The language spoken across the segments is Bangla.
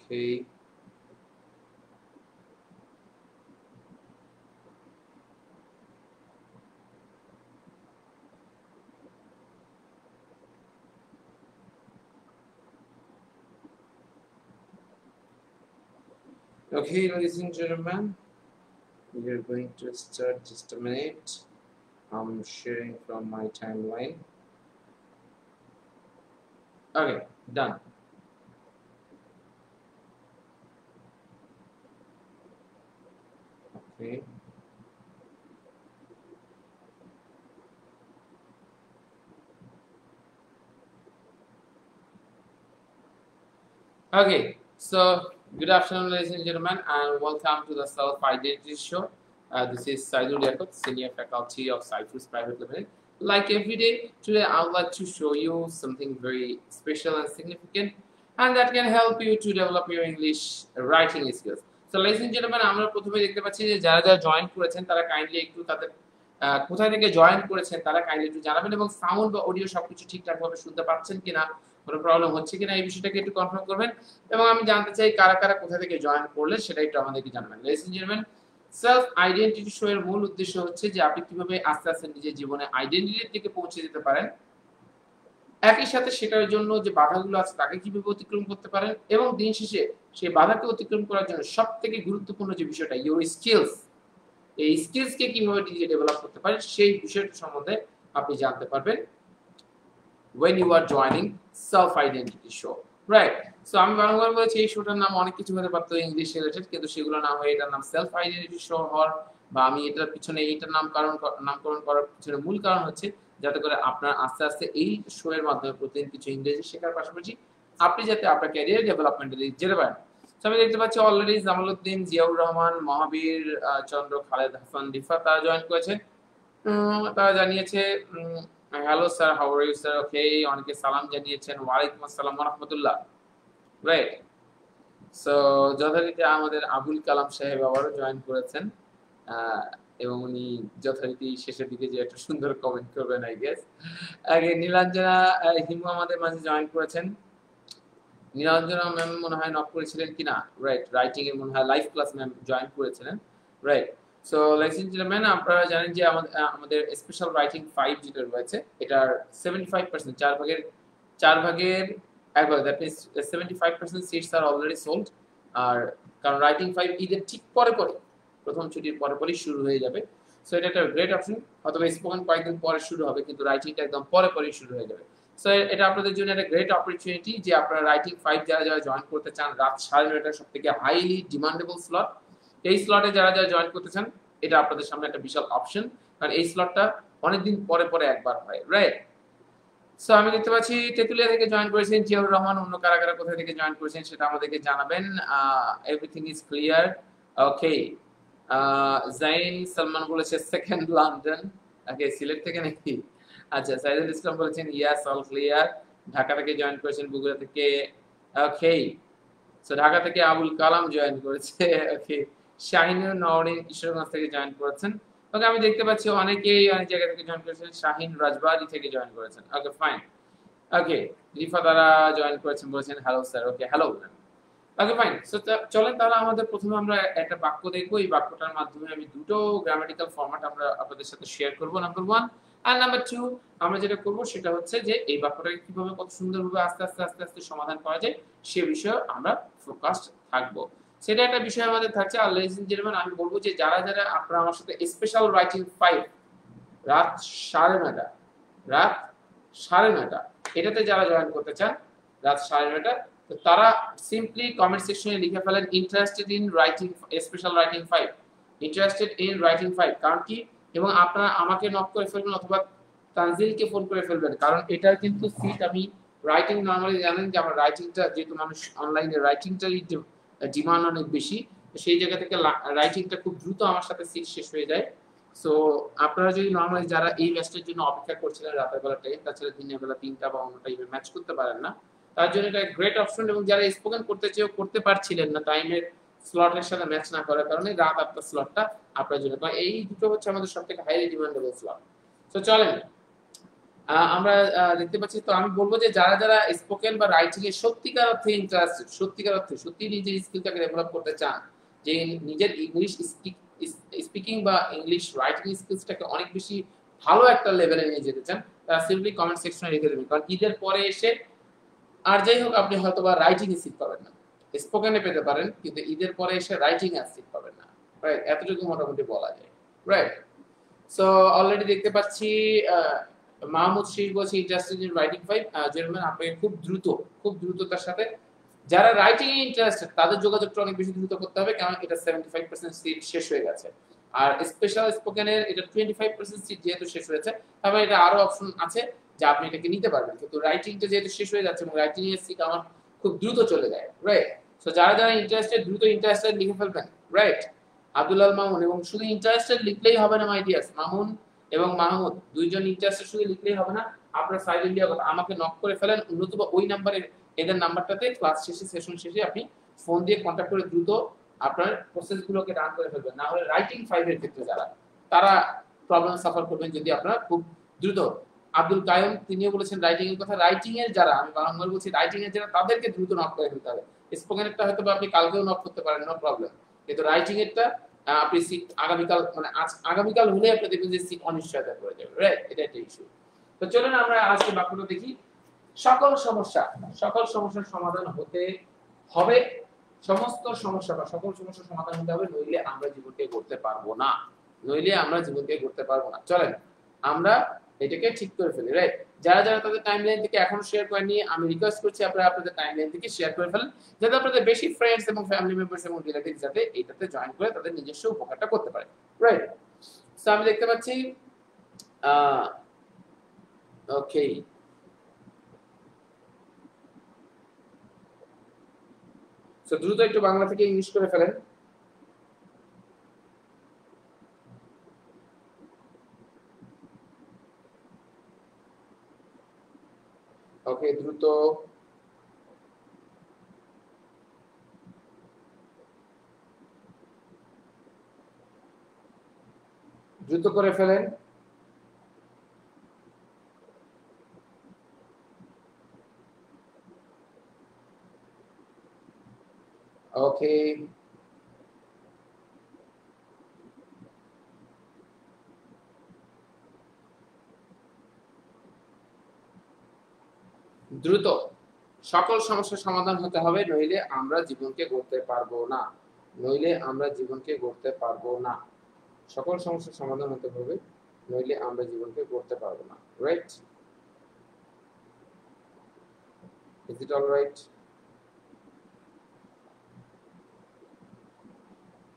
Okay. Okay, ladies and gentlemen, we are going to start just a minute. I'm sharing from my timeline. Okay, done. Okay. Okay, so good afternoon, ladies and gentlemen, and welcome to the Self Identity Show. This is Saidul Yakut, Senior Faculty of Cyprus Private Limited. Like every day, today I would like to show you something very special and significant, and that can help you to develop your English writing skills. So, ladies and gentlemen, আমরা প্রথমে দেখতে পাচ্ছি যে যারা যারা জয়েন করেছেন তারা কাইন্ডলি একটু তাদের কোথা থেকে জয়েন করেছেন তারা কাইন্ডলি একটু জানাবেন এবং সাউন্ড বা অডিও সবকিছু ঠিকঠাকভাবে শুনতে পাচ্ছেন কিনা, কোনো প্রবলেম হচ্ছে কিনা এই বিষয়টাকে একটু কনফার্ম করবেন এবং আমি জানতে চাই কারা কারা কোথা থেকে জয়েন করলে সেটা একটু আমাদেরকে জানাবেন। Ladies and gentleman, self identity show এর মূল উদ্দেশ্য হচ্ছে যে আপনি কিভাবে আস্তে আস্তে নিজের জীবনে আইডেন্টিটির দিকে পৌঁছে যেতে পারেন, একই সাথে সেটার জন্য যে বাধাগুলো আছে তাকে কিভাবে অতিক্রম করতে পারেন এবং দিন শেষে সেই বাধাকে অতিক্রম করার জন্য সবথেকে গুরুত্বপূর্ণ যে বিষয়টা ইউর স্কিলস, এই স্কিলসকে কিভাবে নিজে ডেভেলপ করতে পারেন সেই বিষয়টা সম্বন্ধে আপনি জানতে পারবেন when you are joining self identity show, right? So আমি বারবার বলেছি এই শোটার নাম অনেক কিছু হতে পারতো ইংলিশ রিলেটেড, কিন্তু সেগুলো না হয়ে এটার নাম সেলফ আইডেন্টিটি শো হওয়ার বা আমি এটার পিছনে এইটার নামকরণ করার পিছনে মূল কারণ হচ্ছে যাতে করে আপনার আস্তে আস্তে এই শো এর মাধ্যমে প্রতিদিন কিছু ইংরেজি শেখার পাশাপাশি আপনি যাতে আপনার ক্যারিয়ার ডেভেলপমেন্টের দিকে যেতে পারেন। তো আমি দেখতে পাচ্ছি অলরেডি জামালউদ্দিন, জিয়াউর রহমান, মহাবীর চন্দ্র, খালেদ হাসান, রিফা তারা জয়েন করেছেন। তারা জানিয়েছে hello sir, how are you sir, okay. অনেকে সালাম জানিয়েছেন, ওয়ালাইকুম আসসালাম ওয়া রাহমাতুল্লাহ, রাইট। সো যথারীতি আমাদের আবুল কালাম সাহেব আবারও জয়েন করেছেন এবং উনি যথারীতি শেষের দিকে যে একটা সুন্দর কমেন্ট করবেন আই গেস। আগে নীলাঞ্জনা হিমু আমাদের মাঝে জয়েন করেছেন। নীলাঞ্জনা ম্যাম মনে হয় নক করেছিলেন কিনা, রাইট। রাইটিং এর মনে হয় লাইভ ক্লাস ম্যাম জয়েন করেছিলেন, right. So ladies and gentleman, আপনারা জানেন যে আমাদের স্পেশাল রাইটিং 5 যেটা রয়েছে এটার 75% চার ভাগের এক ভাগ, that means 75% seats are already sold. আর কারণ রাইটিং 5 ঈদের ঠিক পরে পরে, প্রথম ছুটির পরে পরেই শুরু হয়ে যাবে। সো এটা একটা গ্রেট অপশন। অথবা স্পোকেন কয়েকদিন পরে শুরু হবে, কিন্তু রাইটিংটা একদম পরে পরেই শুরু হয়ে যাবে। সো এটা আপনাদের জন্য একটা গ্রেট অপরচুনিটি যে আপনারা রাইটিং 5 যারা যারা জয়েন করতে চান, রাত 9:30 সবথেকে হাইলি ডিমান্ডেবল স্লট। এই স্লটে যারা যারা জয়েন করতে চান, এটা আপনাদের সামনে একটা বিশাল অপশন, কারণ এই স্লটটা অনেকদিন পরে পরে একবার হয়, রাইট। সো আমি দেখতে পাচ্ছি তেতুলিয়া থেকে জয়েন করেছেন জিয়াউর রহমান। অন্য কারা কারা কোথা থেকে জয়েন করেছেন সেটা আমাদেরকে জানাবেন। এভরিথিং ইজ ক্লিয়ার, ওকে। জাইন সালমান বলেছে সেকেন্ড লন্ডন, ওকে। সিলেট থেকে নাকি? আচ্ছা, সাইদুল ইসলাম বলেছেন ইয়াস অল ক্লিয়ার। ঢাকা থেকে জয়েন করেছেন, বগুড়া থেকে, ওকে। সো ঢাকা থেকে আবুল কালাম জয়েন করেছে, ওকে। শাহিনুর নওরিন কিশোরগঞ্জ থেকে জয়েন করেছেন, ওকে। আমি দেখতে পাচ্ছি অনেকেই অনেক জায়গা থেকে জয়েন করেছেন। শাহিন রাজবাড়ী থেকে জয়েন করেছেন, ওকে ফাইন, ওকে। রিফা তারা জয়েন করেছেন, বলেছেন hello sir, okay hello, okay fine. So চলেন তাহলে আমাদের প্রথমে আমরা একটা বাক্য দেখবো। এই বাক্যটার মাধ্যমে আমি দুটো গ্রামাটিক্যাল ফরম্যাট আমরা আপনাদের সাথে শেয়ার করব, নাম্বার 1 আর নাম্বার 2। আমরা যেটা করব সেটা হচ্ছে যে এই বাক্যটাকে কিভাবে কত সুন্দরভাবে আস্তে আস্তে আস্তে আস্তে সমাধান করা যায় সে বিষয়ে আমরা ফোকাসড থাকবো। সেটা একটা বিষয় আমাদের থাকছে। আর লেডিস এন্ড জেন্টলম্যান, আমি বলবো যে যারা যারা আপনারা আমার সাথে স্পেশাল রাইটিং 5 রাত 9:30 রাত 9:30 এটাতে যারা জয়েন করতে চান রাত 9:30, তো তারা সিম্পলি কমেন্ট সেকশনে লিখে ফেলেন interested in writing special writing 5, interested in writing 5, কারণ কি, এবং আপনারা আমাকে নক করে ফেলবেন অথবা তানজিলকে ফোন করে ফেলবেন, কারণ এটার কিন্তু সিট আমি রাইটিং নরমালি জানেন যে আমার রাইটিংটা যেহেতু মানুষ অনলাইনে রাইটিংটারই ডিমান্ড অনেক বেশি, সেই জায়গা থেকে রাইটিংটা খুব দ্রুত আমার সাথে সিট শেষ হয়ে যায়। সো আপনারা যদি নরমালি যারা এই ম্যাচটার জন্য অপেক্ষা করছিলেন রাতের বেলাটাই, তাছাড়া দিনের বেলা 3টা বা অন্য টাইমে ম্যাচ করতে পারেন না, তার জন্য এটা গ্রেট অপশন। এবং যারা স্পোকেন করতে চেয়েও করতে পারছিলেন না টাইমের স্লটের সাথে ম্যাচ না করার কারণে, রাত 8টা স্লটটা আপনার জন্য, কারণ এই দুটো হচ্ছে আমাদের সবথেকে হাইলি ডিমান্ডেবল স্লট। তো চলেন আমরা দেখতে পাচ্ছি। তো আমি বলবো যে যারা যারা স্পোকেন বা রাইটিং এ সত্যিকার অর্থে ইন্টারেস্টেড, সত্যিকার অর্থে সত্যি নিজের স্কিলটাকে ডেভেলপ করতে চান, যে নিজের ইংলিশ স্পিকিং বা ইংলিশ রাইটিং স্কিলসটাকে অনেক বেশি ভালো একটা লেভেলে নিয়ে যেতে চান, তারা সিম্পলি কমেন্ট সেকশনে লিখে দেবেন। কারণ ঈদের পরে এসে আর যাই হোক আপনি হয়তোবা রাইটিং এ সিট পাবেন না, স্পোকেনে পেতে পারেন, কিন্তু ঈদের পরে এসে রাইটিং এ সিট পাবেন না। রাইট, এতটুকু মোটামুটি বলা যায়। রাইট, সো অলরেডি দেখতে পাচ্ছি মাহমুদ শরীফ বলছে ইন্টারেস্টেড ইন রাইটিং 5। যেরকম আপনাকে খুব দ্রুততার সাথে যারা রাইটিং এ ইন্টারেস্টেড তাদের যোগাযোগটা অনেক বেশি দ্রুত করতে হবে, কারণ এটা 75% সিট শেষ হয়ে গেছে। আর স্পেশাল স্পোকেনের এটা 25% সিট যেহেতু শেষ হয়েছে, তারপরে এটা আরো অপশন আছে যে আপনি এটাকে নিতে পারবেন, কিন্তু রাইটিংটা যেহেতু শেষ হয়ে যাচ্ছে এবং রাইটিং এর সিট আমার খুব দ্রুত চলে যায়। রাইট, সো যারা যারা ইন্টারেস্টেড দ্রুত ইন্টারেস্টেড লিখে ফেলবেন। রাইট, আব্দুল্লাহ মামুন, এবং শুধু ইন্টারেস্টেড লিখলেই হবে না মাই ডিয়ার্স, মামুন এবং মাহমুদ দুইজন ইন্টারেস্টেড শুধু লিখলেই হবে না, আপনার সাইড ইন্ডিয়া কথা আমাকে নক করে ফেলেন, নতুবা ওই নাম্বারে এদের নাম্বারটাতে ক্লাস শেষে সেশন শেষে আপনি ফোন দিয়ে কন্টাক্ট করে দ্রুত আপনার প্রসেসগুলোকে রান করে ফেলবেন। না হলে রাইটিং 5 এর ক্ষেত্রে যারা তারা প্রবলেম সাফার করবেন যদি আপনারা খুব দ্রুত। আব্দুল কায়ুম তিনিও বলেছেন রাইটিং এর কথা। রাইটিং এর যারা, আমি বারংবার বলছি, রাইটিং এর যারা তাদেরকে দ্রুত নক করে ফেলতে হবে। স্পোকেন এরটা হয়তো আপনি কালকেও নক করতে পারেন, নো প্রবলেম, কিন্তু রাইটিং এরটা আপনি সিট আগামীকাল, মানে আগামীকাল হলে আপনি দেখবেন যে সিট অনিশ্চয়তা পড়ে যাবে। রাইট, এটা একটা ইস্যু। তো চলুন আমরা আজকে বাক্যটা দেখি। সকল সমস্যার সমাধান হতে হবে, সমস্ত সমস্যা বা সকল সমস্যার সমাধান হতে হবে, নইলে আমরা জীবনকে গড়তে পারবো না, চলেন আমরা এটাকে ঠিক করে ফেলি। রাইট, যারা যারা তাদের টাইমলাইন থেকে এখনো শেয়ার করেননি, আমি রিকোয়েস্ট করছি আপনারা আপনাদের টাইমলাইন থেকে শেয়ার করে ফেলেন, যাতে আপনাদের বেশি ফ্রেন্ডস এবং ফ্যামিলি মেম্বার্স এবং রিলেটিভস যাতে এইটাতে জয়েন করে তাদের নিজস্ব উপকারটা করতে পারে। রাইট, সো আমি দেখতে পাচ্ছি ওকে, সো দ্রুত একটু বাংলা থেকে ইংলিশ করে ফেলেন। ওকে, দ্রুত করে ফেলেন। ওকে, দ্রুত সকল সমস্যার সমাধান হতে হবে, নইলে আমরা জীবনকে গড়তে পারবো না, সকল সমস্যার সমাধান হতে হবে, নইলে আমরা জীবনকে গড়তে পারবো না। Right, is it all right?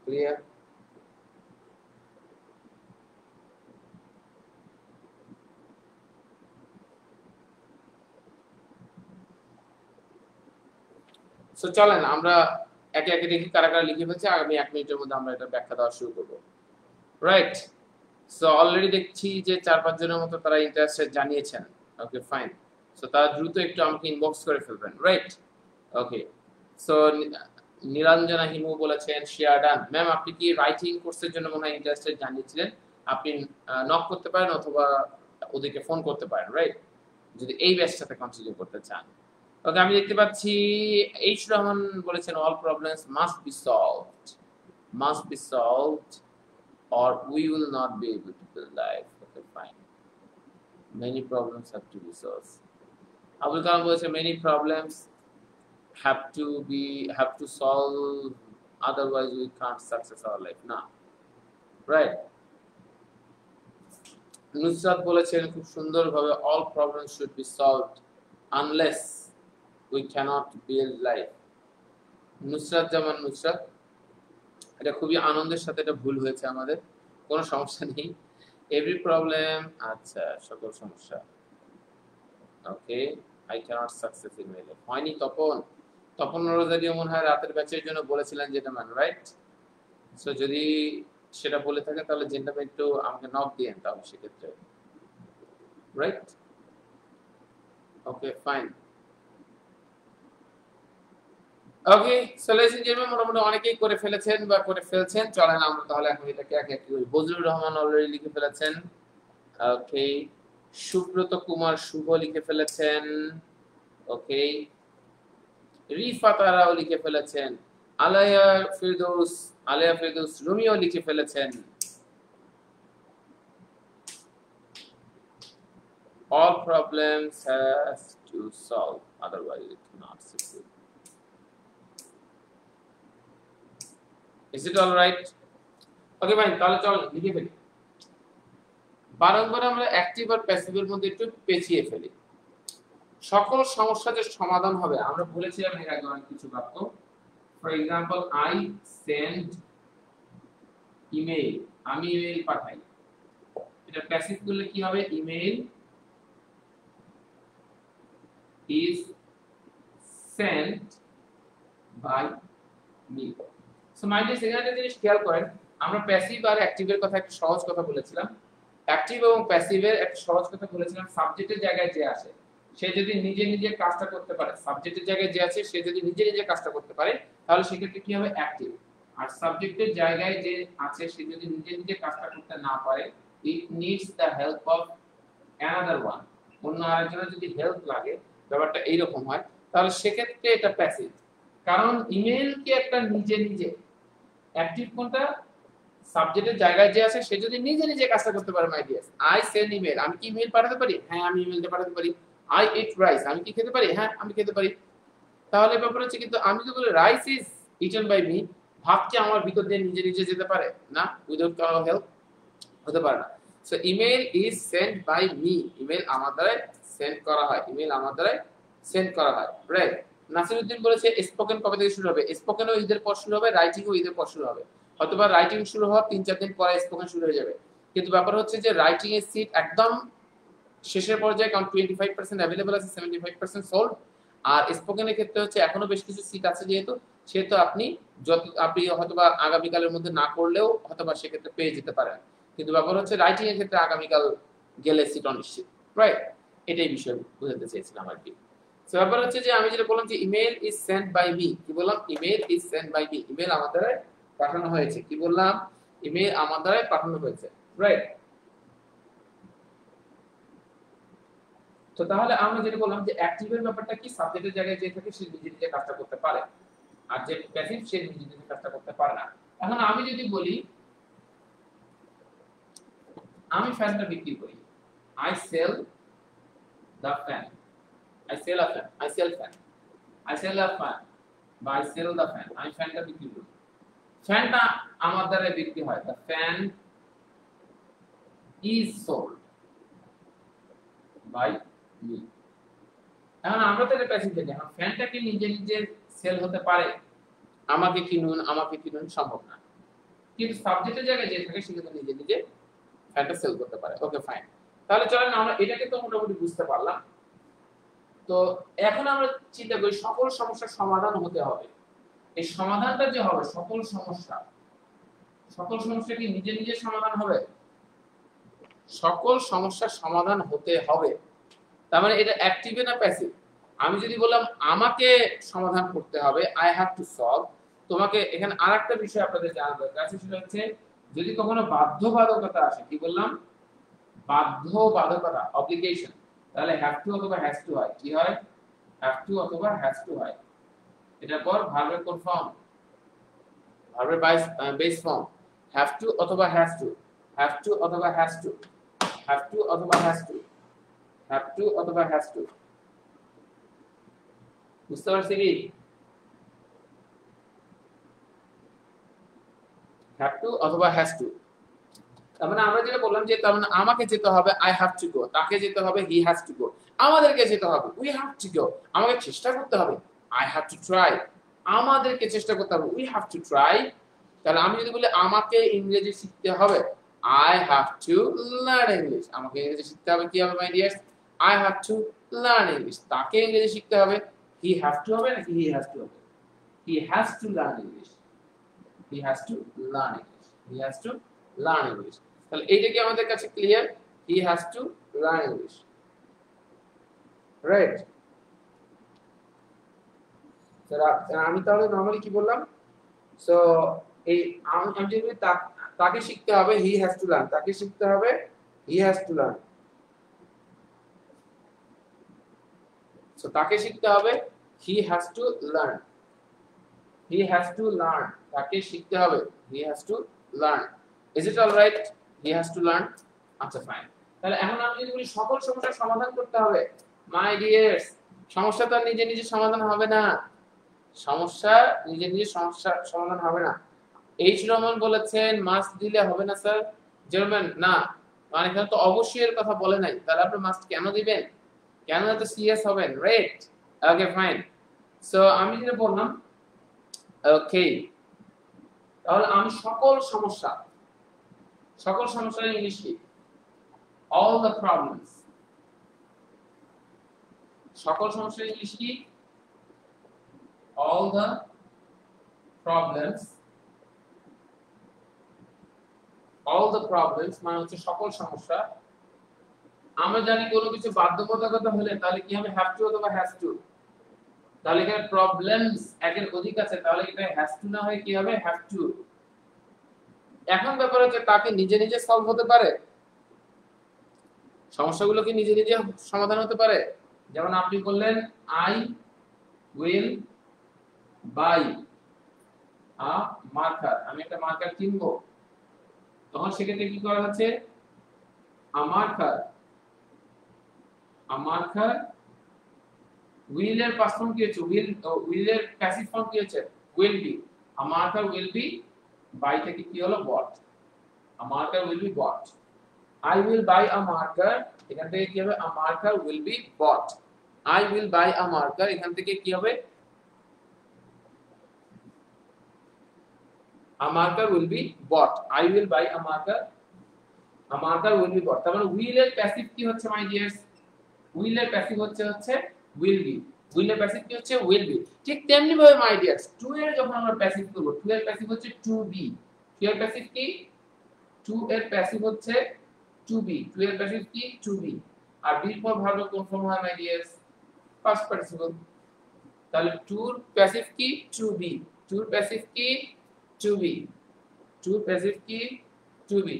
Clear? So চলেন আমরা একে একে দেখি কারা কারা লিখে ফেলছে। আগামী 1 মিনিটের মধ্যে আমরা এটা ব্যাখ্যা দেওয়া শুরু করব। রাইট, সো অলরেডি দেখছি যে 4-5 জনের মতো তারা ইন্টারেস্টেড জানিয়েছেন। ওকে, ফাইন, সো তারা দ্রুত একটু আমাকে ইনবক্স করে ফেলবেন। রাইট, ওকে, সো নীলাঞ্জনা হিমু বলেছেন শেয়ার ডান। ম্যাম আপনি কি রাইটিং কোর্সের জন্য মনে হয় ইন্টারেস্টেড জানিয়েছিলেন, আপনি নক করতে পারেন অথবা ওদেরকে ফোন করতে পারেন। রাইট, যদি এই ব্যাচটাতে কন্টিনিউ করতে চান। ওকে, আমি দেখতে পাচ্ছি এইচ রহমান বলেছেন all problems must be solved or we will not be able to build life. Okay, fine. Many problems have to be solved. Abdul Kalam বলেছে many problems have to solve, otherwise we can't success our life. না, right? নুসরাত বলেছেন খুব সুন্দরভাবে all problems should be solved unless we cannot build life. Nusrat জামান নুসরাত, এটা খুবই আনন্দের সাথে এটা ভুল হয়েছে আমাদের, কোনো সমস্যা নেই। এভরি প্রবলেম, আচ্ছা সকল সমস্যা, okay, I can't success in my life হয়নি। তপন রোজারিও মনে হয় রাতের ব্যাচের জন্য বলেছিলেন যেটা ম্যান। রাইট, সো যদি সেটা বলে থাকেন তাহলে জেন্টারম্যান একটু আমাকে নক দিয়েন তাহলে সেক্ষেত্রে। Right, okay, fine. Okay, so ladies and gentleman মোটামুটি অনেকেই করে ফেলেছেন বা করে ফেলছেন। চলেন আমরা তাহলে এখন এটাকে একে একে করি। বজলুর রহমান অলরেডি লিখে ফেলেছেন। ওকে, সুব্রত কুমার শুভ লিখে ফেলেছেন, ওকে। রিফাত আরাও লিখে ফেলেছেন, আলায়া ফেরদৌস রুমিও লিখে ফেলেছেন। All problems has to solve, otherwise it cannot succeed. Is it all right? Okay fine, তাহলে চল লিখে ফেলি। বারংবার আমরা অ্যাক্টিভ আর প্যাসিভের মধ্যে একটু পেঁচিয়ে ফেলি। সকল সমস্যা যে সমাধান হবে, আমরা বলেছিলাম এর আগে অনেক কিছু বাক্য। For example, I send email, আমি ইমেইল পাঠাই। এটা প্যাসিভ করলে কি হবে? Email is sent by me. So my dear, সেখানে জিনিস খেয়াল করেন, আমরা প্যাসিভ আর অ্যাক্টিভের কথা একটা সহজ কথা বলেছিলাম। অ্যাক্টিভ এবং প্যাসিভের একটা সহজ কথা বলেছিলাম, সাবজেক্টের জায়গায় যে আসে সে যদি নিজে নিজে কাজটা করতে পারে, সাবজেক্টের জায়গায় যে আছে সে যদি নিজে নিজে কাজটা করতে পারে, তাহলে সেক্ষেত্রে কি হবে? অ্যাক্টিভ। আর সাবজেক্টের জায়গায় যে আছে সে যদি নিজে নিজে কাজটা করতে না পারে, it needs the help of another one, অন্য আরেকজনের যদি হেল্প লাগে, ব্যাপারটা এইরকম হয়, তাহলে সেক্ষেত্রে এটা প্যাসিভ। কারণ ইমেল কি একটা নিজে নিজে, অ্যাক্টিভ কোনটা? সাবজেক্টের জায়গায় যে আছে সে যদি নিজে নিজে কাজটা করতে পারে। My dear, I send email, আমি কি ইমেল পাঠাতে পারি? হ্যাঁ, আমি ইমেলটা পাঠাতে পারি। আই ইট রাইস, আমি কি খেতে পারি? হ্যাঁ, আমি খেতে পারি। তাহলে ব্যাপার হচ্ছে, কিন্তু আমি যদি বলি rice is eaten by me, ভাত কি আমার ভিতর দিয়ে নিজে নিজে যেতে পারে? না, উইদাউট কারো হেল্প হতে পারে না। So email is send by me, email আমার দ্বারা সেন্ড করা হয়, ইমেল আমার দ্বারা সেন্ড করা হয়, রাইট। নাসিরউদ্দিন বলেছে স্পোকেন কবে থেকে শুরু হবে? স্পোকেনও ঈদের পর শুরু হবে, রাইটিংও ঈদের পর শুরু হবে। অথবা রাইটিং শুরু হওয়ার 3-4 দিন পরে স্পোকেন শুরু হয়ে যাবে। কিন্তু ব্যাপার হচ্ছে যে রাইটিং এর সিট একদম শেষের পর্যায়ে, কারণ 25% অ্যাভেলেবল আছে, 75% সোল্ড। আর স্পোকেনের ক্ষেত্রে হচ্ছে এখনো বেশ কিছু সিট আছে, সেহেতু আপনি হয়তোবা আগামীকালের মধ্যে না করলেও হয়তোবা সেক্ষেত্রে পেয়ে যেতে পারেন। কিন্তু ব্যাপার হচ্ছে রাইটিং এর ক্ষেত্রে আগামীকাল গেলে সিট অনিশ্চিত, রাইট। এটাই বিষয় বুঝাতে চেয়েছিলাম আর কি। সো ব্যাপার হচ্ছে যে আমি যেটা বললাম যে email is sent by me, কি বললাম? Email is sent by me, email আমার দ্বারা পাঠানো হয়েছে। কি বললাম? ইমেল আমার দ্বারা পাঠানো হয়েছে, রাইট। তো তাহলে আমরা যেটা বললাম যে অ্যাক্টিভের ব্যাপারটা কি, সাবজেক্টের জায়গায় যে থাকে সে নিজে নিজে কাজটা করতে পারে, আর যে প্যাসিভ সে নিজে নিজে কাজটা করতে পারে না। এখন আমি যদি বলি আমি ফ্যানটা বিক্রি করি, I sell the fan, I sell a fan, I sell fan, I sell a fan, বা আই সেল দ্য ফ্যান, আমি ফ্যানটা বিক্রি করি। ফ্যানটা আমার দ্বারা বিক্রি হয়, the fan is sold by me. এখন আমরা তো এটা প্যাসিভ দেখি, এখন ফ্যানটা কি নিজে নিজে সেল হতে পারে? আমাকে কিনুন সম্ভব না। কিন্তু সাবজেক্টের জায়গায় যে থাকে সে কিন্তু নিজে নিজে ফ্যানটা সেল করতে পারে। ওকে ফাইন, তাহলে চলেন আমরা এটাকে তো মোটামুটি বুঝতে পারলাম। তো এখন আমরা চিন্তা করি সকল সমস্যার সমাধান হতে হবে। এই সমাধানটা যে হবে, সকল সমস্যা কি নিজে নিজে সমাধান হবে? সকল সমস্যার সমাধান হতে হবে। তার মানে এটা অ্যাক্টিভ না প্যাসিভ? আমি যদি বললাম আমাকে সমাধান করতে হবে, আই হ্যাভ টু সলভ, তোমাকে এখানে আরেকটা বিষয় আপনাদের জানা দরকার আছে, সেটা হচ্ছে যদি কখনো বাধ্যবাধকতা আসে, কি বললাম? বাধ্যবাধকতা, অব্লিগেশন, তাহলে হ্যাভ টু অথবা হ্যাজ টু হয়। কি হয়? হ্যাভ টু অথবা হ্যাজ টু হয়। এটার পর ভার্বের কোন ফর্ম? ভার্বের বেস ফর্ম। হ্যাভ টু অথবা হ্যাজ টু, হ্যাভ টু অথবা হ্যাজ টু, হ্যাভ টু অথবা হ্যাজ টু, হ্যাভ টু অথবা হ্যাজ টু। বুঝতে পারছি কি? হ্যাভ টু অথবা হ্যাজ টু। তার মানে আমরা যেটা বললাম যে তার মানে আমাকে যেতে হবে, আই হ্যাভ টু গো, তাকে যেতে হবে, হি হ্যাজ টু গো, আমাদেরকে যেতে হবে, উই হ্যাভ টু গো, আমাকে চেষ্টা করতে হবে, আই হ্যাভ টু ট্রাই, আমাদেরকে চেষ্টা করতে হবে, উই হ্যাভ টু ট্রাই। তাহলে আমি যদি বলি আমাকে ইংরেজি শিখতে হবে, I have to learn English, আমাকে ইংরেজি শিখতে হবে, কি হবে my dear? I have to learn English. তাকে ইংরেজি শিখতে হবে, হি হ্যাভ টু হবে নাকি হি হ্যাজ টু হবে? He has to learn English, he has to learn English, he has to learn English. তাহলে এইটা কি আমাদের কাছে clear? He has to learn English, right. আমি তাহলে নরমালি কি বললাম? সো এই আমি যদি তাকে শিখতে হবে, হি হ্যাজ টু লার্ন, তাকে শিখতে হবে, he has to learn, so তাকে শিখতে হবে, he has to learn, he has to learn, তাকে শিখতে হবে, he has to learn. Is it alright? He has to learn. আচ্ছা ফাইন। তাহলে এখন আমি যদি বলি সকল সমস্যার সমাধান করতে হবে, মাই ডিয়ার্স, সমস্যা তো আর নিজে নিজে সমাধান হবে না, সমস্যা নিজে নিজে সমস্যা সমাধান হবে না। এইচ রহমান বলেছেন মাস্ট দিলে হবে না স্যার। জার্মান না, মানে এখানে তো অবশ্যই এর কথা বলে নাই, তাহলে আপনি মাস্ট কেন দিবেন? কেন এত সিরিয়াস হবেন? Right, okay fine. সো আমি যেটা বললাম, ওকে, তাহলে আমি সকল সমস্যার ইংলিশ কি? All the problems. সকল সমস্যার ইংলিশ কি? All the problems. All the problems মানে হচ্ছে সকল সমস্যা। আমরা জানি কোনো কিছু বাধ্যবাধকতা হলে তাহলে কি হবে? হ্যাভ টু অথবা হ্যাজ টু। তাহলে এখানে প্রবলেমস একের অধিক আছে, তাহলে এটা হ্যাজ টু না হয় কি হবে? Have to. এখন ব্যাপার হচ্ছে তাকে নিজে নিজে সলভ হতে পারে, সমস্যাগুলো কি নিজে নিজে সমাধান হতে পারে? যেমন আপনি বললেন I will buy a marker, আমি একটা মার্কার কিনবো, তখন সেক্ষেত্রে কি করা হচ্ছে? আ মার্কার উইল এর পাস্ট ফর্ম কি হচ্ছে? উইল এর প্যাসিভ ফর্ম কি হচ্ছে? Will be. A marker will be, buy থেকে কি হলো? Bought. A marker will be bought. I will buy a marker, এখান থেকে কি হবে? A marker will be bought. I will buy a marker, এখান থেকে কি হবে? A marker will be bought. I will buy a marker. A marker will be bought. তার মানে will এর প্যাসিভ কি হচ্ছে মাই ডিয়ার্স? will এর প্যাসিভ হচ্ছে will be. will এর প্যাসিভ কি হচ্ছে? will be। ঠিক তেমনি ভাবে মাই ডিয়ার্স, to এর যখন আমরা প্যাসিভ করব, to এর প্যাসিভ হচ্ছে to be। to এর প্যাসিভ কি? to এর প্যাসিভ হচ্ছে to be। to এর প্যাসিভ কি? to be। আর বি পর ভার্ব কোন ফর্ম হয় মাই ডিয়ার্স? Past participle. তাহলে to এর প্যাসিভ কি? to be। to এর প্যাসিভ কি? to be। to এর প্যাসিভ কি? to be।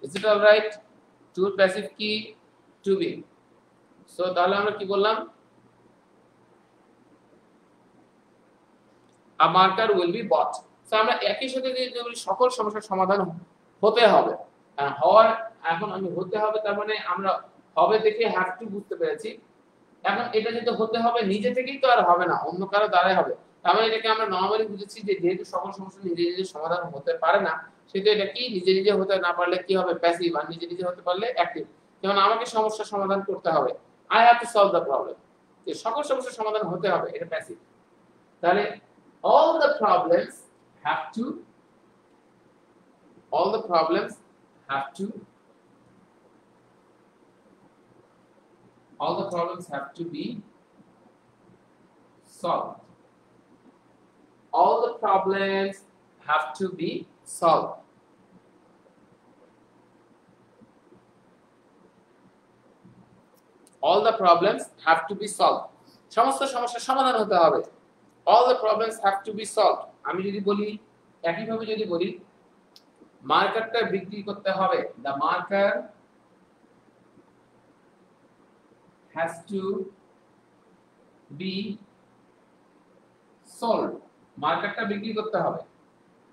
Is it alright? to এর প্যাসিভ কি? to be। সো তাহলে আমরা কি বললাম? a marker will be bought। So আমরা একই সাথে যদি বলি সকল সমস্যার সমাধান হতে হবে, হওয়ার, এখন আমি হতে হবে তার মানে আমরা হবে দেখে হ্যাভ টু বুঝতে পেরেছি। এখন এটা যদি হতে হবে নিজে থেকেই তো আর হবে না, অন্য কারো দ্বারাই হবে। তার মানে এটাকে আমরা নরমালি বুঝেছি যে যেহেতু সকল সমস্যা নিজে নিজে সমাধান হতে পারে না, সেহেতু এটা কি নিজে নিজে হতে না পারলে কি হবে? প্যাসিভ। আর নিজে নিজে হতে পারলে অ্যাক্টিভ। যেমন আমাকে সমস্যার সমাধান করতে হবে, I have to solve the problem. যে সকল সমস্যার সমাধান হতে হবে, এটা প্যাসিভ। তাহলে all the problems have to all the problems have to all the problems have to be solved. All the problems have to be solved. All the problems have to be solved. সমস্ত সমস্যার সমাধান হতে হবে। All the problems have to be solved. আমি যদি বলি, একই ভাবে যদি বলি মার্কারটা বিক্রি করতে হবে, the marker has to be sold. মার্কারটা বিক্রি করতে হবে,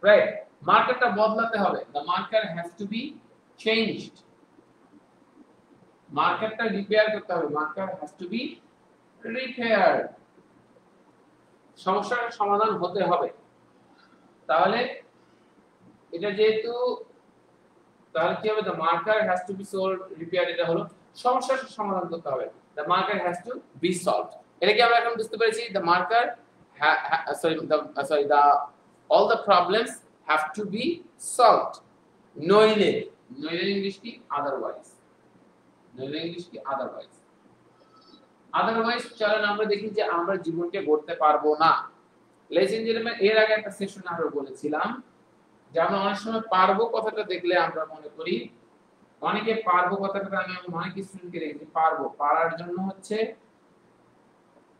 রাইট? মার্কারটা বদলাতে হবে, the marker has to be changed. মার্কারটা রিপেয়ার করতে হবে, marker has to be repaired. সমস্যার সমাধান হতে হবে। তাহলে এটা যেহেতু, তাহলে কি হবে? the marker has to be solved, repaired, এটা হলো সমস্যার সমাধান করতে হবে, the marker has to be solved। এটা কি আমরা এখন বুঝতে পেরেছি? the marker the all the problems have to be solved। নইলে, নইলে ইংলিশ কি? otherwise। নইলে ইংলিশ কি? otherwise। আদারওয়াইজ চলেন আমরা দেখি যে আমরা জীবনকে গড়তে পারবো না। লেডিস এন্ড জেন্টলম্যান, এর আগে একটা সেশনে আমরা বলেছিলাম যে আমরা অনেক সময় পারবো কথাটা দেখলে আমরা মনে করি, অনেকে পারবো কথাটা, আমি অনেক স্টুডেন্টকে দেখি পারবো, পারার জন্য হচ্ছে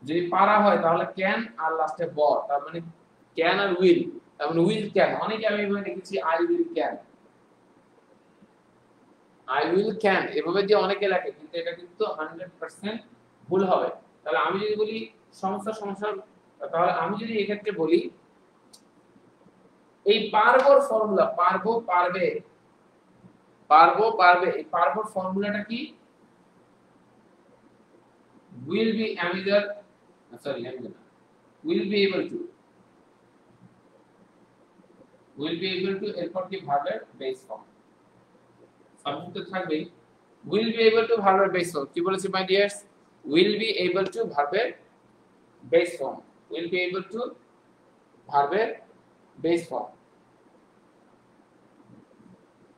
যদি পারা হয় তাহলে ক্যান আর লাস্টে বর, তার মানে ক্যান আর উইল, তার মানে উইল ক্যান। অনেকে আমি এভাবে দেখেছি I will can, I will can এভাবে দিয়ে অনেকে লেখে, কিন্তু এটা কিন্তু 100% ভুল হবে। তাহলে আমি যদি বলি সমস্যা, তাহলে আমি যদি এক্ষেত্রে বলি এই পারবোর ফর্মুলা, পারবে এই পারবোর ফর্মুলাটা কি? will be either sorry will be able to এরপর কি ভার্বের বেস ফর্ম সাবজেক্ট থাকবে will be able to ভার্বের বেস ফর্ম কি বলেছি মাই dears will be able to ভার্বের base form will be able to ভার্বের বেস ফর্ম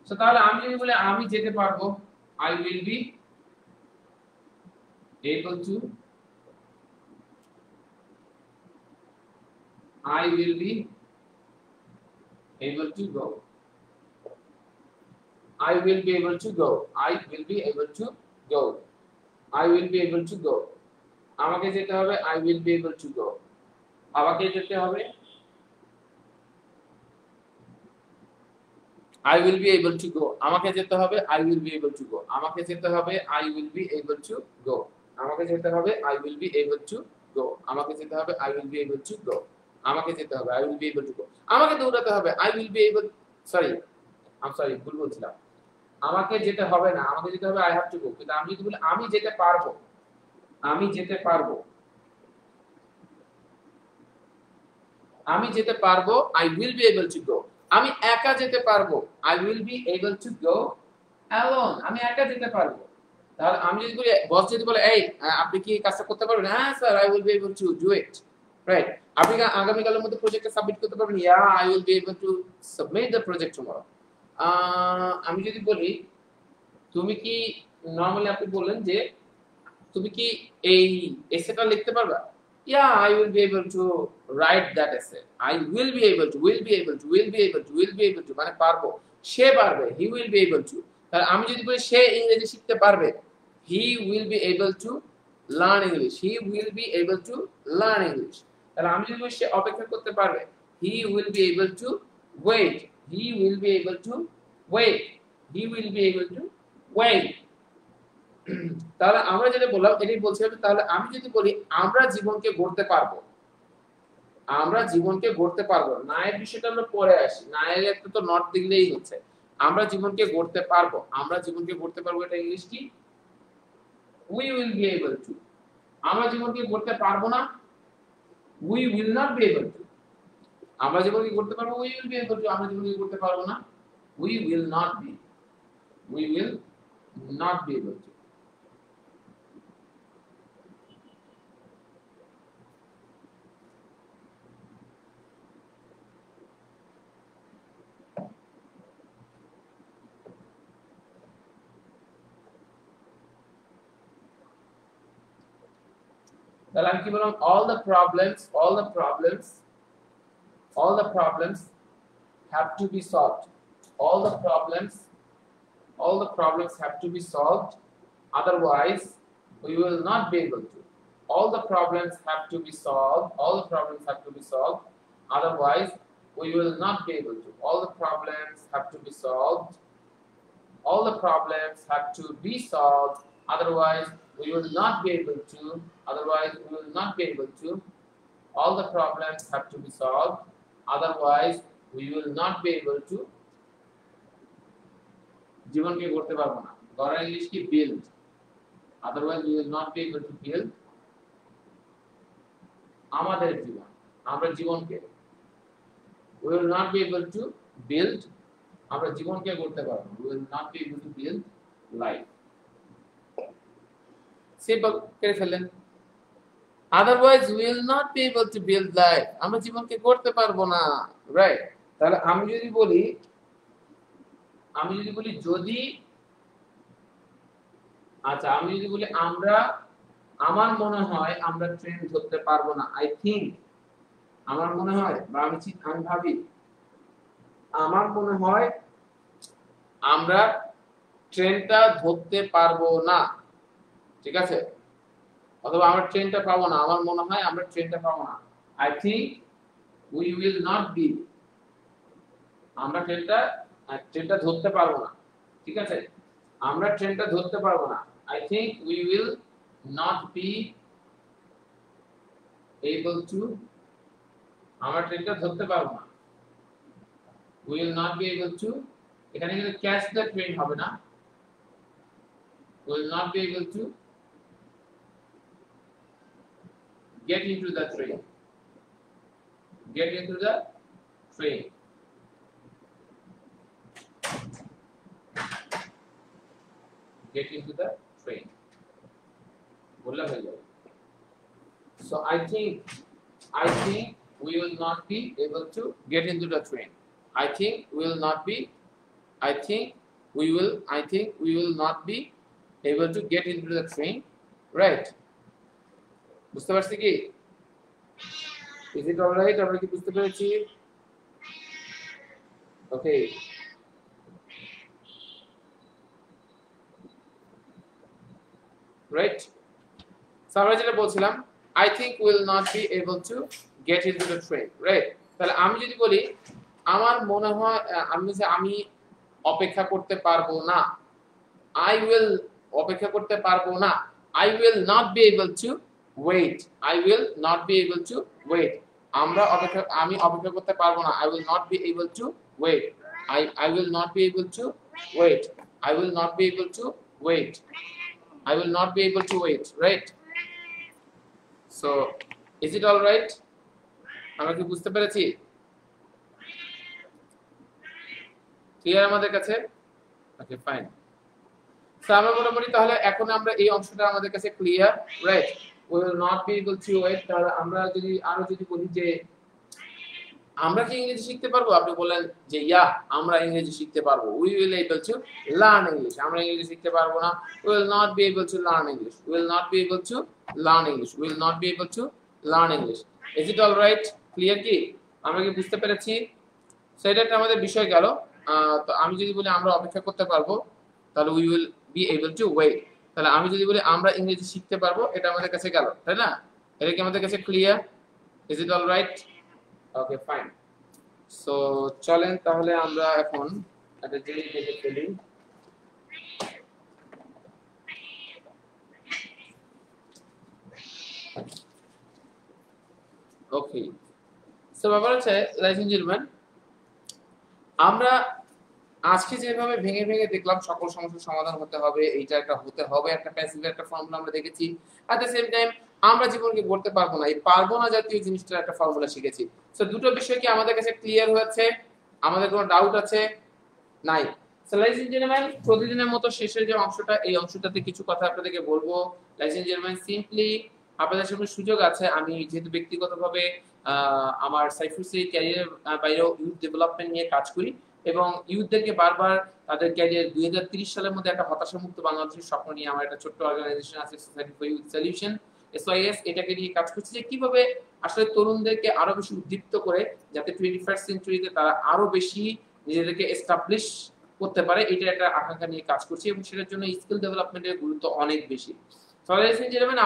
সো তাহলে আমি যদি বলি আমি যেতে পারবো I will be able to I will be able to go I will be able to go I will be able to go I will be able to go আমাকে যেতে হবে I will be able to go আমাকে যেতে হবে I will be able to go আমাকে যেতে হবে I will be able to go আমাকে যেতে হবে I will be able to go আমাকে যেতে হবে I will be able to go আমাকে যেতে হবে I will be able to go আমাকে যেতে হবে I will be able to go আমাকে দৌড়াতে হবে I will be able I'm sorry ভুল বলছিলাম আমাকে যেতে হবে না আমাকে যেতে হবে I have to go কিন্তু আমি যদি বলি আমি যেতে পারবো আমি যেতে পারবো I will be able to go আমি একা যেতে পারবো I will be able to go alone আমি একা যেতে পারবো তাহলে আমি যদি বলি বস যদি বলে এই আপনি কি কাজটা করতে পারবেন হ্যাঁ sir I will be able to do it right আপনি আগামী কালের মধ্যে প্রজেক্টটা সাবমিট করতে পারবেন yeah I will be able to submit the project tomorrow আমি যদি বলি তুমি কি নরমালি আপনি বললেন যে তুমি কি এই এসেটা লিখতে পারবা yeah I will be able to write that essay I will be able to মানে পারবো সে পারবে he will be able to তাহলে আমি যদি বলি সে ইংরেজি শিখতে পারবে he will be able to learn English তাহলে আমি যদি বলি সে অপেক্ষা করতে পারবে he will be able to wait তাহলে আমরা যেটা বললাম এটাই বলছি তাহলে আমি যদি বলি আমরা জীবনকে গড়তে পারবো না এর বিষয়টা আমরা পরে আসি না এর একটা তো নট দিলেই হচ্ছে আমরা জীবনকে গড়তে পারবো এটা ইংলিশ কি we will be able to আমরা জীবনকে গড়তে পারবো না we will not be able to আমরা জীবনকে গড়তে পারবো we will be able to আমরা জীবনকে গড়তে পারবো না we will not be able to তাহলে আমি কি বললাম all the problems have to be solved all the problems have to be solved otherwise we will not be able to all the problems have to be solved otherwise we will not be able to all the problems have to be solved otherwise we will not be able to all the problems have to be solved otherwise we will not be able to জীবনকে গড়তে পারবো না গড়ার ইংলিশ কি build otherwise we will not be able to build আমাদের জীবন আমরা জীবনকে we will not be able to build আমরা জীবনকে গড়তে পারবো we will not be able to build life simple করে ফেলেন otherwise we will not be able to build life আমরা জীবনকে গড়তে পারবো না রাইট তাহলে আমি যদি বলি যদি আচ্ছা আমি যদি বলি আমার মনে হয় আমরা ট্রেন ধরতে পারবো না আই থিংক আমার মনে হয় বা আমি ভাবি আমার মনে হয় আমরা ট্রেনটা ধরতে পারবো না ঠিক আছে অথবা আমরা ট্রেনটা পাবো না আমার মনে হয় আমরা ট্রেনটা পাবো না I think we will not be আমরা ট্রেনটা ধরতে পারবো না ঠিক আছে আমরা ট্রেনটা ধরতে পারবো না I think we will not be able to আমরা ট্রেনটা ধরতে পারবো না will not be able to এখানে কিন্তু catch the train হবে না will not be able to get into the train get into the train get into the train বললে হয়ে যাবে so I think we will not be able to get into the train I think we will not be not be able to get into the train right বুঝতে পারছি কি is it all right আমরা কি বুঝতে পেরেছি okay right so আমরা যেটা বলছিলাম I think we will not be able to get into the train right তাহলে আমি যদি বলি আমার মনে হয় আমি অপেক্ষা করতে পারবো না I will অপেক্ষা করতে পারবো না I will not be able to wait I will not be able to wait আমি অপেক্ষা করতে পারবো না I will not be able to wait I will not be able to wait I will not be able to wait I will not be able to wait right so is it all right আমরা কি বুঝতে পেরেছি ক্লিয়ার আমাদের কাছে ওকে ফাইন সো আমরা মোটামুটি তাহলে এখন আমরা এই অংশটা আমাদের কাছে clear right we will not be able to wait তাহলে আমরা যদি বলি যে আমরা কি ইংরেজি শিখতে পারবো আপনি বলেন যে ইয়া আমরা ইংরেজি শিখতে পারবো we will able to learn english আমরা ইংরেজি শিখতে পারবো না we will not be able to learn english we will not be able to learn english we will not be able to learn english is it all right clear কি আমরা কি বুঝতে পেরেছি সেটা আমাদের বিষয় গেল তো আমি যদি বলি আমরা অপেক্ষা করতে পারবো তাহলে we will be able to wait তাহলে আমি যদি বলি আমরা ইংরেজি শিখতে পারবো এটা আমাদের কাছে গেল তাই না এটা কি আমাদের কাছে clear is it all right okay fine so চলেন তাহলে আমরা এখন একটা জিনিস দেখে ফেলি okay so ব্যাপার হচ্ছে ladies and gentlemen আমরা আজকে যেভাবে ভেঙে ভেঙে দেখলাম সকল সমস্যার সমাধান হতে হবে এইটা একটা হতে হবে একটা প্যাসিভ একটা ফর্মুলা আমরা দেখেছি এট দ্য সেম টাইম আমরা জীবনকে গড়তে পারবো না এই পারবো না জাতীয় জিনিসটার একটা ফর্মুলা শিখেছি সো দুটো বিষয় কি আমাদের কাছে ক্লিয়ার হয়েছে আমাদের কোনো ডাউট আছে নাই সো লাইজ এন্ড জেন্টলম্যান প্রতিদিনের মতো শেষের যে অংশটা এই অংশটাতে কিছু কথা আপনাদেরকে বলবো লাইজ এন্ড জেন্টলম্যান সিম্পলি আপনাদের সামনে সুযোগ আছে আমি যেহেতু ব্যক্তিগতভাবে আমার সাইফুসি ক্যারিয়ার বাইরেও ইউথ ডেভেলপমেন্ট নিয়ে কাজ করি এবং ইউথদেরকে বারবার তাদের ক্যারিয়ার 2030 সালের মধ্যে একটা হতাশামুক্ত বাংলাদেশের স্বপ্ন নিয়ে আমার একটা ছোট্ট অর্গানাইজেশন আছে society for youth solution SYS এটাকে নিয়ে কাজ করছি যে কিভাবে আসলে তরুণদেরকে আরো বেশি উদ্দীপ্ত করে যাতে 21st সেঞ্চুরিতে তারা আরো বেশি নিজেদেরকে এস্টাবলিশ করতে পারে এটা একটা আকাঙ্ক্ষা নিয়ে কাজ করছি এবং সেটার জন্য স্কিল ডেভেলপমেন্টের গুরুত্ব অনেক বেশি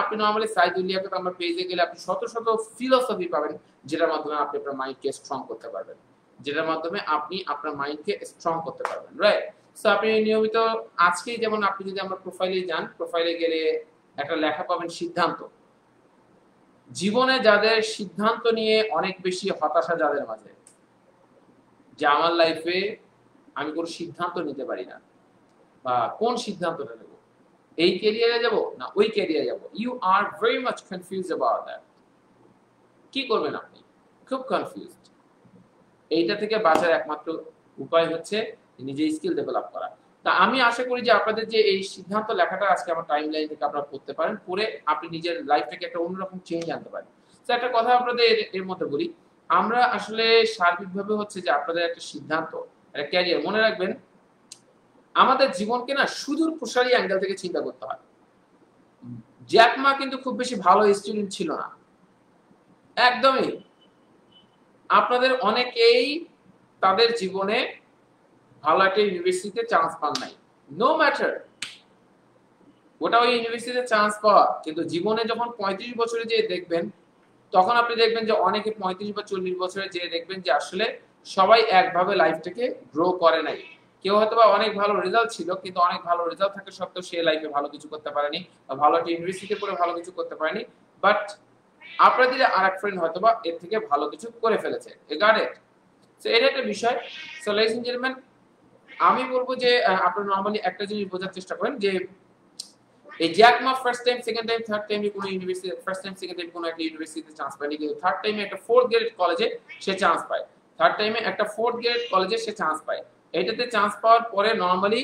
আপনি নরমালি সাইদুল লিয়াকত আমার পেজে গেলে আপনি শত শত ফিলোসফি পাবেন যেটার মাধ্যমে আপনি আপনার মাইন্ডকে স্ট্রং করতে পারবেন যেটার মাধ্যমে আপনি আপনার মাইন্ডকে স্ট্রং করতে পারবেন রাইট সো আপনি নিয়মিত আজকে যেমন আপনি যদি আমার প্রোফাইলে যান প্রোফাইলে গেলে একটা লেখা পাবেন সিদ্ধান্ত জীবনে যাদের সিদ্ধান্ত নিয়ে অনেক বেশি হতাশা যাদের মাঝে যে আমার লাইফে আমি কোনো সিদ্ধান্ত নিতে পারি না বা কোন সিদ্ধান্তটা নেব এই ক্যারিয়ারে যাব না ওই ক্যারিয়ারে যাব you are very much confused about that কি করবেন আপনি খুব কনফিউজড এইটা থেকে বাঁচার একমাত্র উপায় হচ্ছে নিজে স্কিল ডেভেলপ করা তা আমি আশা করি যে আপনাদের যে এই সিদ্ধান্ত লেখাটা আজকে আমার টাইমলাইন থেকে আপনারা পড়তে পারেন পড়ে আপনি নিজের লাইফটাকে একটা অন্যরকম চেঞ্জ আনতে পারেন তো একটা কথা আপনাদের এর মধ্যে বলি আমরা আসলে সার্বিকভাবে হচ্ছে যে আপনাদের একটা সিদ্ধান্ত একটা ক্যারিয়ার মনে রাখবেন আমাদের জীবনকে না সুদূর প্রসারী অ্যাঙ্গেল থেকে চিন্তা করতে হয় জ্যাক মা কিন্তু খুব বেশি ভালো স্টুডেন্ট ছিল না একদমই আপনাদের অনেকেই তাদের জীবনে ভালো একটা ইউনিভার্সিটিতে চান্স পান নাই নো ম্যাটার ওটা ওই ইউনিভার্সিটিতে চান্স পাওয়া কিন্তু জীবনে যখন 35 বছরে যে দেখবেন তখন আপনি দেখবেন যে অনেকে 35 বা 40 বছরে যে দেখবেন যে আসলে সবাই একভাবে লাইফটাকে গ্রো করে নাই কেউ হয়তো বা অনেক ভালো রেজাল্ট ছিল কিন্তু অনেক ভালো রেজাল্ট থাকা সত্ত্বেও সে লাইফে ভালো কিছু করতে পারেনি বা ভালো একটা ইউনিভার্সিটিতে পড়ে ভালো কিছু করতে পারেনি বাট আপনাদের আরেক ফ্রেন্ড হয়তোবা এর থেকে ভালো কিছু করে ফেলেছে। Got it? সো এটা একটা বিষয়। সো লেডিস এন্ড জেন্টলম্যান, আমি বলবো যে আপনারা নরমালি একটা জিনিস বোঝার চেষ্টা করেন যে এই Jack Ma first time, second time, third টাইমে কোনো university, first time second time কোনো একটা ইউনিভার্সিটিতে চান্স পায়নি, কিন্তু থার্ড টাইমে একটা ফোর্থ গ্রেড কলেজে সে চান্স পায়। থার্ড টাইমে একটা ফোর্থ গ্রেড কলেজে সে চান্স পায়। এটাতে চান্স পাওয়ার পরে নরমালি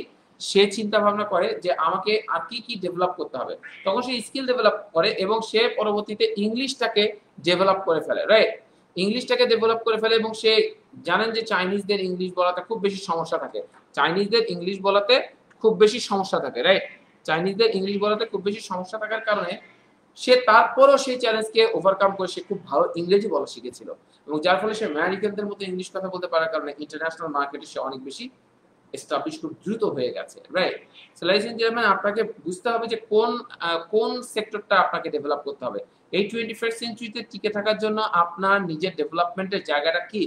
সে চিন্তা ভাবনা করে যে আমাকে আর কি কি ডেভেলপ করতে হবে, তখন সে স্কিল ডেভেলপ করে এবং সে পরবর্তীতে ইংলিশটাকে ডেভেলপ করে ফেলে, রাইট? ইংলিশটাকে ডেভেলপ করে ফেলে এবং সে জানেন যে চাইনিজদের ইংলিশ বলাতে খুব বেশি সমস্যা থাকে, চাইনিজদের ইংলিশ বলাতে খুব বেশি সমস্যা থাকে, রাইট? চাইনিজদের ইংলিশ বলাতে খুব বেশি সমস্যা থাকার কারণে সে তারপরও সেই চ্যালেঞ্জকে ওভারকাম করে সে খুব ভালো ইংরেজি বলা শিখেছিল এবং যার ফলে সে আমেরিকানদের মতো ইংলিশ কথা বলতে পারার কারণে ইন্টারন্যাশনাল মার্কেটে সে অনেক বেশি এস্টাবলিশ খুব দ্রুত হয়ে গেছে, right? So ladies and gentleman, আপনাকে বুঝতে হবে যে কোন সেক্টরটা আপনাকে ডেভেলপ করতে হবে। এই 21st সেঞ্চুরিতে টিকে থাকার জন্য আপনার নিজের ডেভেলপমেন্টের জায়গাটা কি?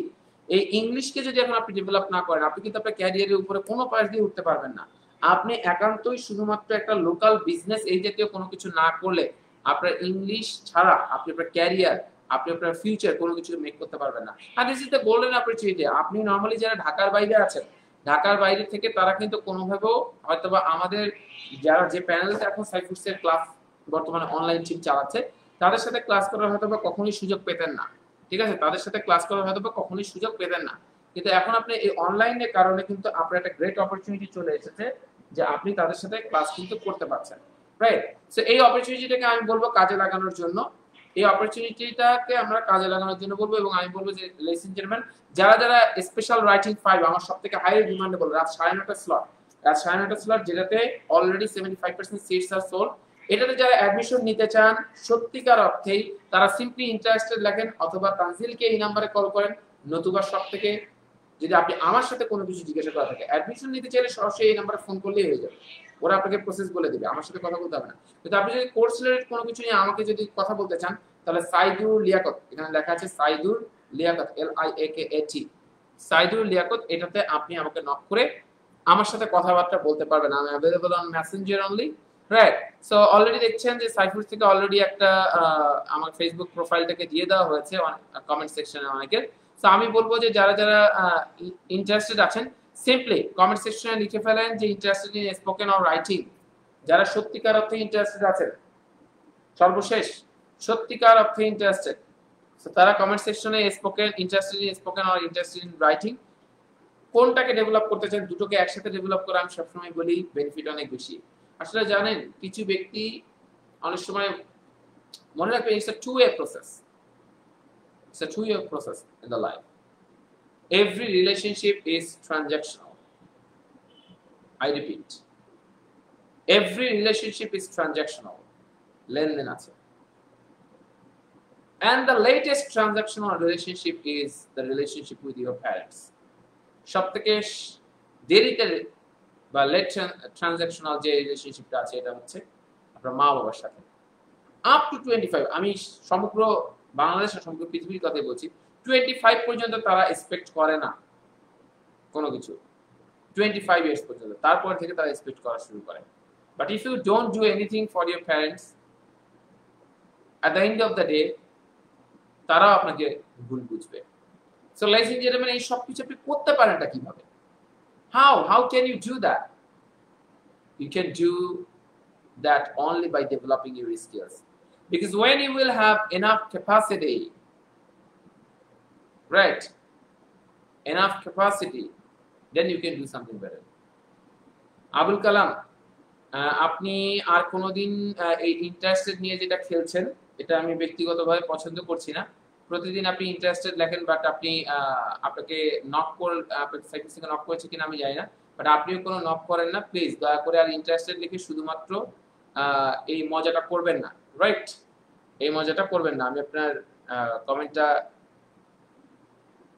এই ইংলিশকে যদি এখন আপনি ডেভেলপ না করেন, আপনি কিন্তু আপনার ক্যারিয়ারের উপরে কোনো পাশ দিয়ে উঠতে পারবেন না। আপনি একান্তই শুধুমাত্র একটা লোকাল বিজনেস এই জাতীয় কোনো কিছু না করলে আপনার ইংলিশ ছাড়া আপনি আপনার ক্যারিয়ার, আপনি আপনার ফিউচার কোনো কিছু মেক করতে পারবেন না। আর this is the golden opportunity. আপনি নরমালি যারা ঢাকার বাইরে আছেন, ঢাকার বাইরে থেকে তারা কিন্তু কোনোভাবেও হয়তোবা আমাদের যারা যে প্যানেলটা এখন সাইফুডসের ক্লাস বর্তমানে অনলাইন টিম চালাচ্ছে, তাদের সাথে ক্লাস করার হয়তোবা কখনোই সুযোগ পেতেন না, ঠিক আছে? তাদের সাথে ক্লাস করার হয়তোবা কখনোই সুযোগ পেতেন না, কিন্তু এখন আপনি এই অনলাইনের কারণে কিন্তু আপনার একটা গ্রেট অপরচুনিটি চলে এসেছে যে আপনি তাদের সাথে ক্লাস কিন্তু করতে পারছেন, রাইট? সো এই অপরচুনিটিটাকে আমি বলবো কাজে লাগানোর জন্য, এই অপরচুনিটিটাকে আমরা কাজে লাগানোর জন্য বলবো। এবং আমি বলবো যে লেডিস এন্ড জেন্টলম্যান, যারা যারা স্পেশাল রাইটিং 5 আমার সবথেকে হাই ডিমান্ডেবল রাত 9:30 স্লট, রাত 9:30 স্লট যেটাতে অলরেডি 75% সিটস আর সোল্ড, এটাতে যারা অ্যাডমিশন নিতে চান সত্যিকার অর্থেই তারা সিম্পলি ইন্টারেস্টেড লেখেন অথবা তানজিলকে এই নাম্বারে কল করেন, নতুবা সব থেকে যদি আপনি আমার সাথে কোনো কিছু জিজ্ঞাসা করা থাকে, অ্যাডমিশন নিতে চাইলে সরাসরি এই নাম্বারে ফোন করলেই হয়ে যাবে, ওরা আপনাকে প্রসেস বলে দিবে, আমার সাথে কথা বলতে হবে না। কিন্তু আপনি যদি কোর্স রিলেটেড কোনো কিছু নিয়ে আমাকে যদি কথা বলতে চান, তাহলে সাইদুর লিয়াকত, এখানে লেখা আছে সাইদুর লিয়াকত, LIAKAT, সাইদুর লিয়াকত, এটাতে আপনি আমাকে নক করে আমার সাথে কথাবার্তা বলতে পারবেন। আমি available on Messenger only, right? So already দেখছেন যে সাইফুর থেকে অলরেডি একটা আমার ফেসবুক প্রোফাইলটাকে দিয়ে দেওয়া হয়েছে কমেন্ট সেকশনে অনেকের। সো আমি বলবো যে যারা যারা ইন্টারেস্টেড আছেন সিম্পলি কমেন্ট সেকশনে লিখে ফেলেন যে interested in spoken or writing. যারা সত্যিকার অর্থে ইন্টারেস্টেড আছেন, সর্বশেষ সত্যিকার অর্থে ইন্টারেস্টেড, সো তারা কমেন্ট সেকশনে spoken, interested in spoken or interested in writing কোনটাকে ডেভেলপ করতে চান, দুটোকে একসাথে ডেভেলপ করা আমি সবসময় বলি বেনিফিট অনেক বেশি। আসলে জানেন কিছু ব্যক্তি অনেক সময় মনে রাখবেন it's a two way process, it's a two-way process in the life. Every relationship is transactional. I repeat, every relationship is transactional. লেনদেন আছে। And the latest transactional relationship is the relationship with your parents. সবথেকে দেরিতে বা লেট ট্রানজাকশনাল যে রিলেশনশিপটা আছে এটা হচ্ছে আপনার মা বাবার সাথে। আপ টু 25, আমি সমগ্র বাংলাদেশ আর সমগ্র পৃথিবীর কথাই বলছি, 25 পর্যন্ত তারা এক্সপেক্ট করে না কোনো কিছু, 25 ইয়ার্স পর্যন্ত, তারপর থেকে তারা এক্সপেক্ট করা শুরু করে। But if you don't do anything for your parents, at the end of the day তারাও আপনাকে ভুল বুঝবে। সো লেডিস এন্ড জেন্টলম্যান, এই সব কিছু আপনি করতে পারেনটা কিভাবে? How can you do that? You can do that only by developing your skills. Because when you will have enough capacity, right, enough capacity, then you can do something better. Abul Kalam, আপনি আর কোনোদিন এই ইন্টারেস্টেড নিয়ে যেটা খেলছেন এটা আমি ব্যক্তিগতভাবে পছন্দ করছি না। প্রতিদিন আপনি ইন্টারেস্টেড লেখেন, বাট আপনি আপনাকে নক করে, আপনাকে সাইট থেকে নক করেছে কিনা আমি জানি না, বাট আপনিও কোনো নক করেন না। প্লিজ দয়া করে আর ইন্টারেস্টেড লিখে শুধুমাত্র এই মজাটা করবেন না, রাইট? এই মজাটা করবেন না। আমি আপনার কমেন্টটা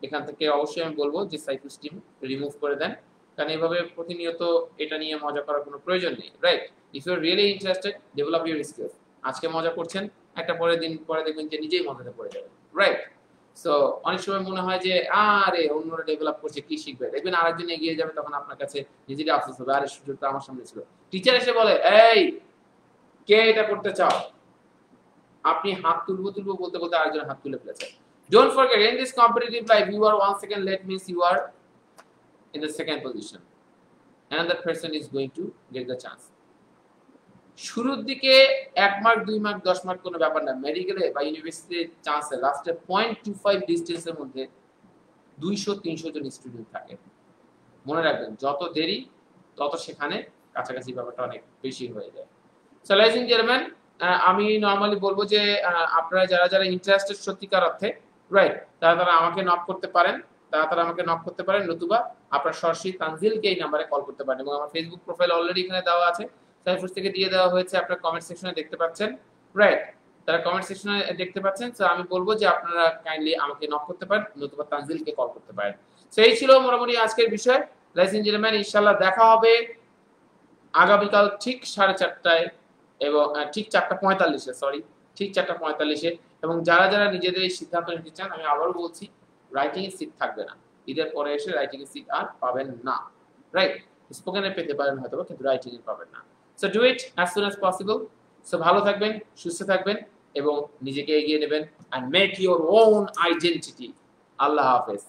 এখান থেকে অবশ্যই আমি বলবো যে সাইফুস টিম রিমুভ করে দেন, কারণ এইভাবে প্রতিনিয়ত এটা নিয়ে মজা করার কোনো প্রয়োজন নেই, right? If you are really interested, develop your skills. আজকে মজা করছেন, একটা পরের দিন পরে দেখবেন যে নিজেই মজাতে পড়ে যাবেন, রাইট? সো অনেক সময় মনে হয় যে আরে অন্যরা ডেভেলপ করছে কি শিখবে, দেখবেন আরেকজন এগিয়ে যাবে, তখন আপনার কাছে নিজেরই আফসোস হবে, আরে সুযোগটা আমার সামনে ছিল। টিচার এসে বলে, এই কে এটা করতে চাও, আপনি হাত তুলবো বলতে বলতে আরেকজন হাত তুলে ফেলেছে। Don't forget, in this competitive life, you are 1 second late means you are in the second position. Another person is going to get the chance. শুরুর দিকে 1 মার্ক 2 মার্ক 10 মার্ক কোনো ব্যাপার না। মেডিকেলে বা ইউনিভার্সিটির চান্সে লাস্টে 0.25 ডিসটেন্সের মধ্যে 200-300 জন স্টুডেন্ট থাকে। মনে রাখবেন, যত দেরি তত সেখানে কাছাকাছি ব্যাপারটা অনেক বেশি হয়ে যায়। সো লয়েজ এন্ড জেন্টলম্যান, আমি নরমালি বলবো যে আপনারা যারা ইন্টারেস্টেড সত্যিকার অর্থে, রাইট, তারা আমাকে নক করতে পারেন, নতুবা আপনার সরাসরি তানজিলকে এই নাম্বারে কল করতে পারেন। এবং আমার ফেসবুক প্রোফাইল অলরেডি এখানে দেওয়া আছে, সাইফুস থেকে দিয়ে দেওয়া হয়েছে, আপনারা কমেন্ট সেকশনে দেখতে পাচ্ছেন, রাইট, তারা কমেন্ট সেকশনে দেখতে পাচ্ছেন। সো আমি বলবো যে আপনারা কাইন্ডলি আমাকে নক করতে পারেন, নতুবা তানজিলকে কল করতে পারেন। সো এই ছিল মোটামুটি আজকের বিষয়। লয়েজ এন্ড জেন্টলম্যান, ইনশাআল্লাহ দেখা হবে আগামীকাল ঠিক 4:30টায় এবং ঠিক 4:45-এ, সরি, ঠিক 4:45-এ। এবং যারা নিজেদের এই সিদ্ধান্ত নিতে চান, আমি আবারও বলছি, রাইটিং এর সিট থাকবে না। ঈদের পরে এসে রাইটিং এর সিট আর পাবেন না, রাইট। স্পোকেনে পেতে পারেন হয়তো, কিন্তু রাইটিং এ পাবেন না। So do it as soon as possible. So ভালো থাকবেন, সুস্থ থাকবেন এবং নিজেকে এগিয়ে নেবেন, and make your own identity. আল্লাহ হাফেজ।